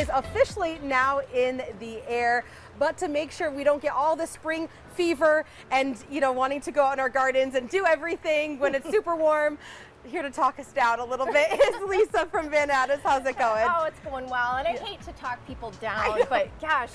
is officially now in the air. But to make sure we don't get all the spring fever and, you know, wanting to go out in our gardens and do everything when it's super warm, here to talk us down a little bit is Lisa from Van Atta's. How's it going? Oh, it's going well. And I hate to talk people down, but gosh,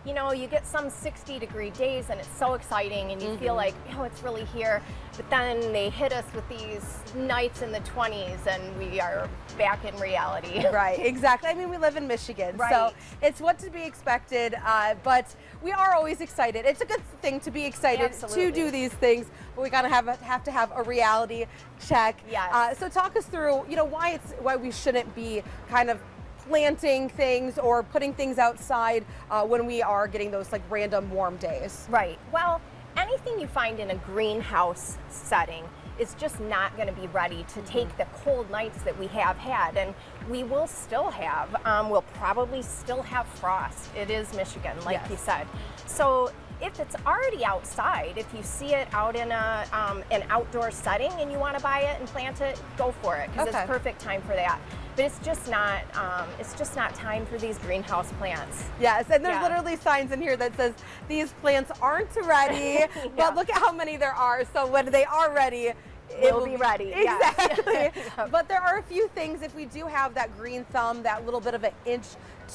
you know, you get some 60-degree days and it's so exciting and you feel like, oh, it's really here. But then they hit us with these nights in the 20s and we are back in reality. Right, exactly. I mean, we live in Michigan, Right. so it's what to be expected, but we are always excited. It's a good thing to be excited Absolutely. to do these things, but we gotta have to have a reality check. Yes. So talk us through, you know, why we shouldn't be kind of planting things or putting things outside when we are getting those like random warm days. Right. Well, anything you find in a greenhouse setting is just not going to be ready to take the cold nights that we have had, and we will still have. We'll probably still have frost. It is Michigan, like you said. So if it's already outside, if you see it out in an outdoor setting and you want to buy it and plant it, go for it, because it's perfect time for that. But it's just not time for these greenhouse plants. Yes, and there's literally signs in here that says these plants aren't ready, but look at how many there are. So when they are ready, it will be ready. Exactly. But there are a few things, if we do have that green thumb, that little bit of an inch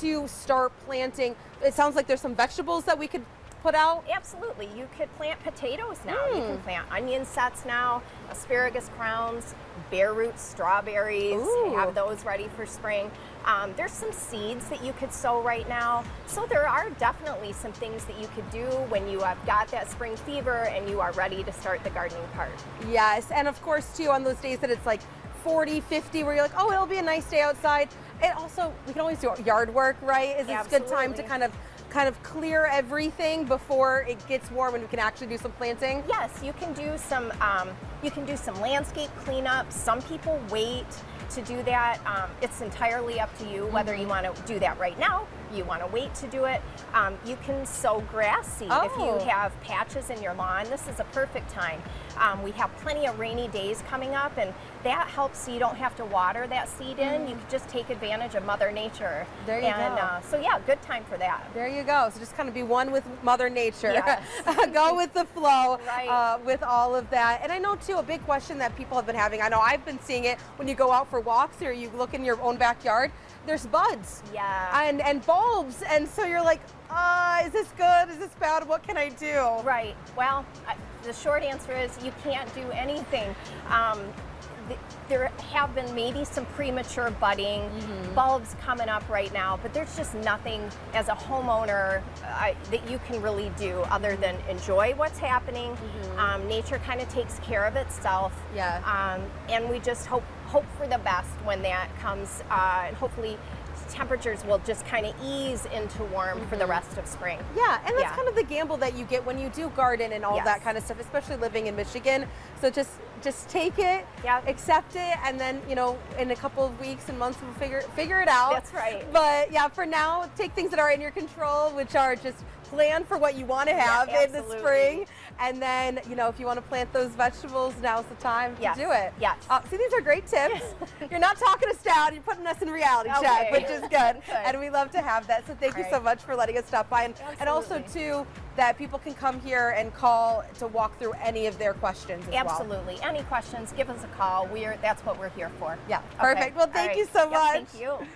to start planting. It sounds like there's some vegetables that we could put out. Absolutely. You could plant potatoes now. You can plant onion sets now, asparagus crowns, bare root strawberries. Have those ready for spring. There's some seeds that you could sow right now. So there are definitely some things that you could do when you have got that spring fever and you are ready to start the gardening part. Yes, and of course too, on those days that it's like 40, 50, where you're like, oh, it'll be a nice day outside. And also, we can always do yard work, right? Is it a good time to kind of clear everything before it gets warm and we can actually do some planting? Yes, you can do some landscape cleanup. Some people wait to do that. It's entirely up to you whether you want to do that right now, you want to wait to do it. You can sow grass seed if you have patches in your lawn. This is a perfect time. We have plenty of rainy days coming up, and that helps so you don't have to water that seed in. You can just take advantage of Mother Nature. There you go. So yeah, good time for that. There you go. So just kind of be one with Mother Nature. Yes. Go with the flow Right. with all of that. And I know too, a big question that people have been having, I know I've been seeing it when you go out for walks or you look in your own backyard, there's buds and bulbs, and so you're like, is this good, is this bad, what can I do? Right. Well, the short answer is you can't do anything. There have been maybe some premature budding, bulbs coming up right now, but there's just nothing as a homeowner that you can really do other than enjoy what's happening. Nature kind of takes care of itself. And we just hope for the best when that comes, and hopefully temperatures will just kind of ease into warm for the rest of spring. Yeah, and that's kind of the gamble that you get when you do garden and all that kind of stuff, especially living in Michigan. So just take it, accept it, and then, you know, in a couple of weeks and months we'll figure it out. That's right. But yeah, for now, take things that are in your control, which are just plan for what you want to have in the spring. And then, you know, if you want to plant those vegetables, now's the time to do it. See, these are great tips. You're not talking us down, you're putting us in reality check, which is good. And we love to have that. So thank you so much for letting us stop by. And also, too, that people can come here and call to walk through any of their questions as well. Absolutely. Any questions, give us a call. That's what we're here for. Yeah, perfect. Well, thank you so much. Thank you.